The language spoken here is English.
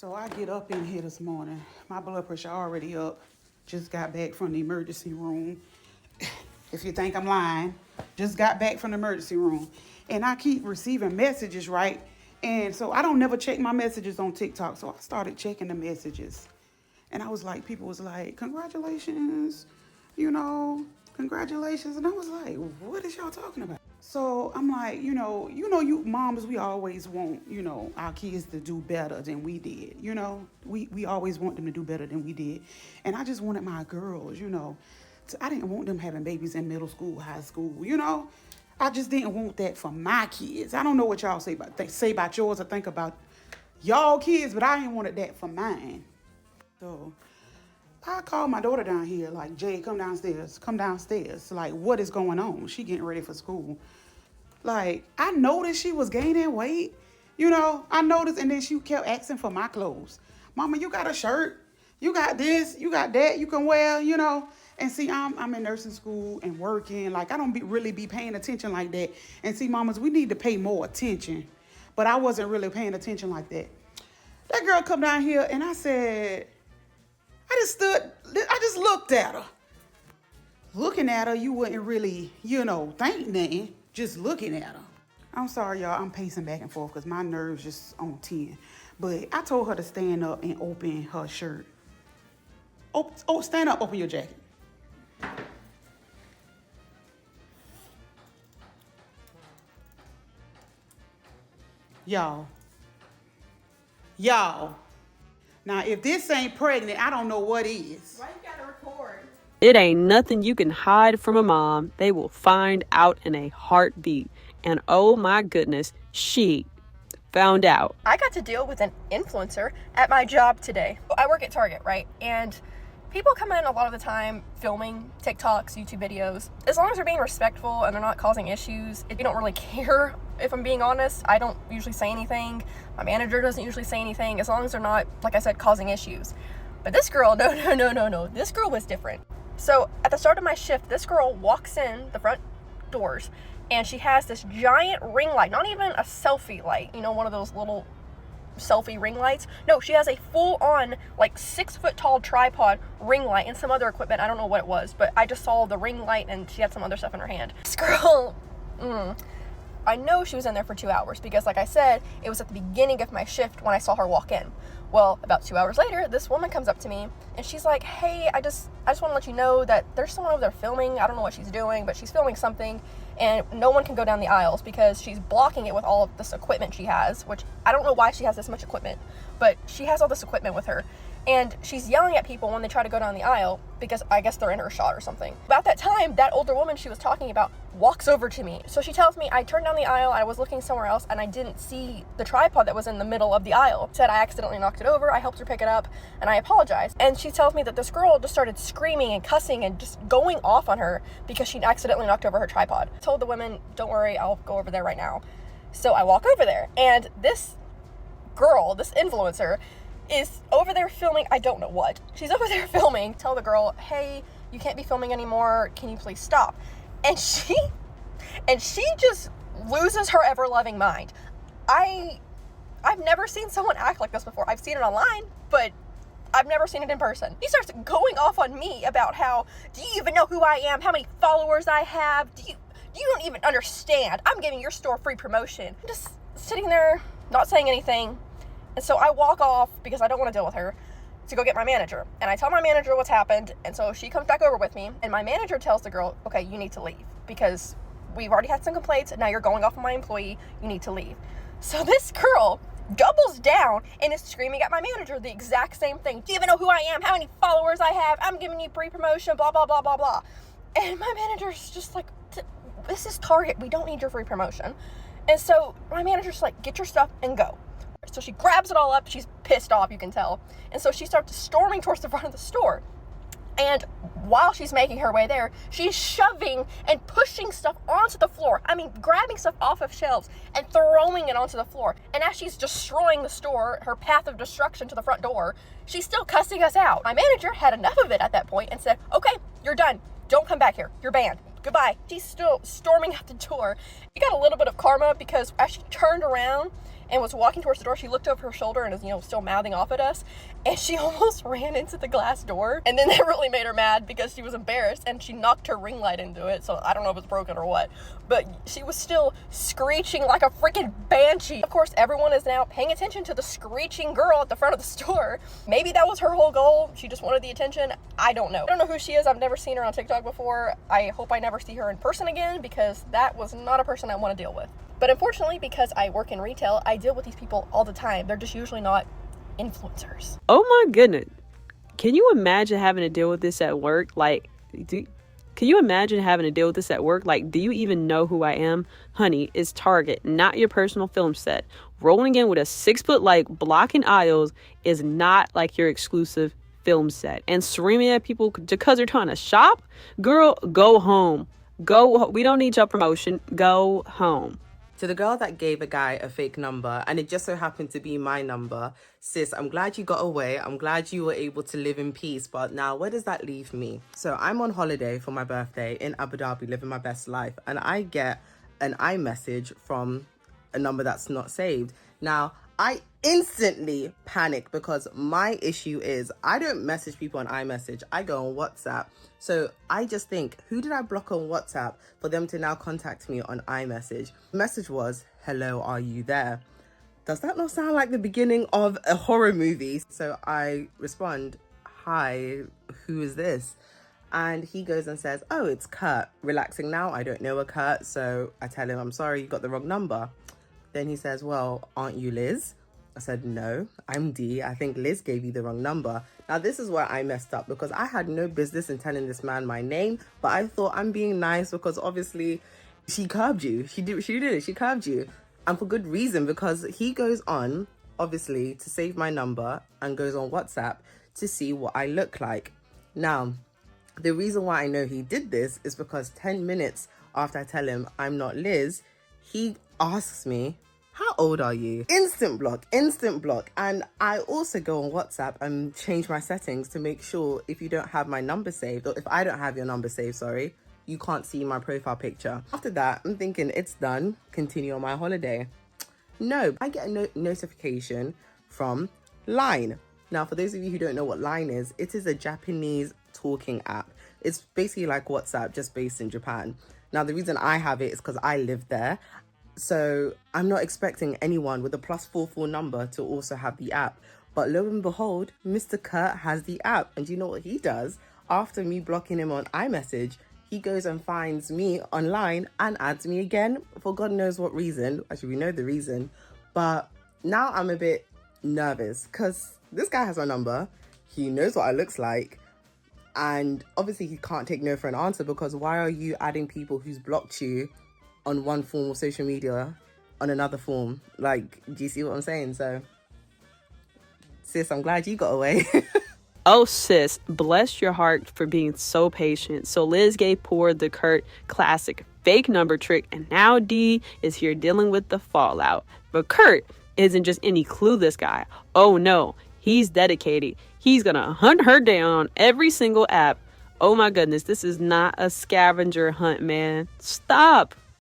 So I get up in here this morning. My blood pressure already up. Just got back from the emergency room. If you think I'm lying, just got back from the emergency room. And I keep receiving messages, right? And so I don't never check my messages on TikTok. So I started checking the messages. And I was like, people was like, congratulations, congratulations. And I was like, what is y'all talking about? So I'm like, you moms, we always want, our kids to do better than we did. We always want them to do better than we did. And I just wanted my girls, I didn't want them having babies in middle school, high school, I just didn't want that for my kids. I don't know what y'all say about yours or think about y'all kids, but I ain't wanted that for mine. So I called my daughter down here, like, Jay, come downstairs. Like, what is going on? She getting ready for school. Like, I noticed she was gaining weight. I noticed, and then she kept asking for my clothes. Mama, you got a shirt? You got this? You got that? You can wear, And see, I'm in nursing school and working. Like, I don't really be paying attention like that. And see, mamas, we need to pay more attention. But I wasn't really paying attention like that. That girl come down here, and I said, I just looked at her. Looking at her, you wouldn't really, think nothing. Just looking at her. I'm sorry, y'all. I'm pacing back and forth because my nerves just on 10. But I told her to stand up and open her shirt. Stand up, open your jacket. Y'all. Now, if this ain't pregnant, I don't know what is. Why you gotta record? It ain't nothing you can hide from a mom. They will find out in a heartbeat. And oh my goodness, she found out. I got to deal with an influencer at my job today. I work at Target, right? And people come in a lot of the time filming TikToks, YouTube videos. As long as they're being respectful and they're not causing issues, if you don't really care, if I'm being honest, I don't usually say anything. My manager doesn't usually say anything, as long as they're not, like I said, causing issues. But this girl, no. This girl was different. So at the start of my shift, this girl walks in the front doors and she has this giant ring light, not even a selfie light, one of those little selfie ring lights. No, she has a full-on, like 6-foot tall tripod ring light and some other equipment. I don't know what it was, but I just saw the ring light and she had some other stuff in her hand. This girl, I know she was in there for 2 hours because, like I said, it was at the beginning of my shift when I saw her walk in. Well, about 2 hours later, this woman comes up to me and she's like, hey, I just want to let you know that there's someone over there filming. I don't know what she's doing, but she's filming something and no one can go down the aisles because she's blocking it with all of this equipment she has, which I don't know why she has this much equipment, but she has all this equipment with her. And she's yelling at people when they try to go down the aisle because I guess they're in her shot or something. About that time, that older woman she was talking about walks over to me. So she tells me I turned down the aisle, I was looking somewhere else, and I didn't see the tripod that was in the middle of the aisle. Said I accidentally knocked it over, I helped her pick it up, and I apologized. And she tells me that this girl just started screaming and cussing and just going off on her because she accidentally knocked over her tripod. I told the woman, don't worry, I'll go over there right now. So I walk over there, and this girl, this influencer, is over there filming, I don't know what. She's over there filming. Tell the girl, hey, you can't be filming anymore. Can you please stop? And she just loses her ever-loving mind. I've never seen someone act like this before. I've seen it online, but I've never seen it in person. She starts going off on me about how, do you even know who I am? How many followers I have? You don't even understand. I'm giving your store free promotion. I'm just sitting there, not saying anything. And so I walk off because I don't want to deal with her to go get my manager. And I tell my manager what's happened. And so she comes back over with me. And my manager tells the girl, okay, you need to leave because we've already had some complaints. And now you're going off on my employee. You need to leave. So this girl doubles down and is screaming at my manager the exact same thing. Do you even know who I am? How many followers I have? I'm giving you pre-promotion, blah, blah, blah, blah, blah. And my manager's just like, this is Target. We don't need your free promotion. And so my manager's like, get your stuff and go. So she grabs it all up. She's pissed off, you can tell. And so she starts storming towards the front of the store. And while she's making her way there, she's shoving and pushing stuff onto the floor. I mean, grabbing stuff off of shelves and throwing it onto the floor. And as she's destroying the store, her path of destruction to the front door, she's still cussing us out. My manager had enough of it at that point and said, okay, you're done. Don't come back here. You're banned. Goodbye. She's still storming out the door. She got a little bit of karma because as she turned around and was walking towards the door. She looked over her shoulder and is, still mouthing off at us, and she almost ran into the glass door. And then that really made her mad because she was embarrassed, and she knocked her ring light into it. So I don't know if it's broken or what, but she was still screeching like a freaking banshee. Of course, everyone is now paying attention to the screeching girl at the front of the store. Maybe that was her whole goal. She just wanted the attention. I don't know. I don't know who she is. I've never seen her on TikTok before. I hope I never see her in person again, because that was not a person I want to deal with. But unfortunately, because I work in retail, I deal with these people all the time. They're just usually not influencers. Oh my goodness. Can you imagine having to deal with this at work? Can you imagine having to deal with this at work? Do you even know who I am? Honey, it's Target, not your personal film set. Rolling in with a 6-foot blocking aisles is not like your exclusive film set. And screaming at people because they're trying to shop? Girl, go home. We don't need your promotion. Go home. To the girl that gave a guy a fake number, and it just so happened to be my number, sis, I'm glad you got away. I'm glad you were able to live in peace. But now, where does that leave me? So I'm on holiday for my birthday in Abu Dhabi, living my best life. And I get an iMessage from a number that's not saved. Now, I instantly panic because my issue is I don't message people on iMessage. I go on WhatsApp. So I just think, who did I block on WhatsApp for them to now contact me on iMessage? The message was, hello, are you there? Does that not sound like the beginning of a horror movie? So I respond, hi, who is this? And he goes and says, oh, it's Kurt. Relaxing now, I don't know a Kurt. So I tell him, I'm sorry, you got the wrong number. Then he says, well, aren't you Liz? I said, no, I'm Dee. I think Liz gave you the wrong number. Now, this is where I messed up because I had no business in telling this man my name, but I thought I'm being nice because obviously she curbed you. She did it. She curbed you. And for good reason, because he goes on, obviously, to save my number and goes on WhatsApp to see what I look like. Now, the reason why I know he did this is because 10 minutes after I tell him I'm not Liz, he asks me, how old are you? Instant block. And I also go on WhatsApp and change my settings to make sure if you don't have my number saved, or if I don't have your number saved, sorry, you can't see my profile picture. After that, I'm thinking it's done. Continue on my holiday. No, I get a notification from Line. Now, for those of you who don't know what Line is, it is a Japanese talking app. It's basically like WhatsApp, just based in Japan. Now, the reason I have it is because I live there. So I'm not expecting anyone with a +44 number to also have the app. But lo and behold, Mr. Kurt has the app. And do you know what he does? After me blocking him on iMessage, he goes and finds me online and adds me again for God knows what reason. Actually, we know the reason. But now I'm a bit nervous because this guy has my number. He knows what I looks like. And obviously he can't take no for an answer, because why are you adding people who's blocked you on one form of social media on another form? Do you see what I'm saying? So, sis, I'm glad you got away. Oh, sis, bless your heart for being so patient. So Liz gave poor the Kurt classic fake number trick, and now Dee is here dealing with the fallout. But Kurt isn't just any clueless guy. Oh no, he's dedicated. He's gonna hunt her down on every single app. Oh my goodness, this is not a scavenger hunt, man. Stop.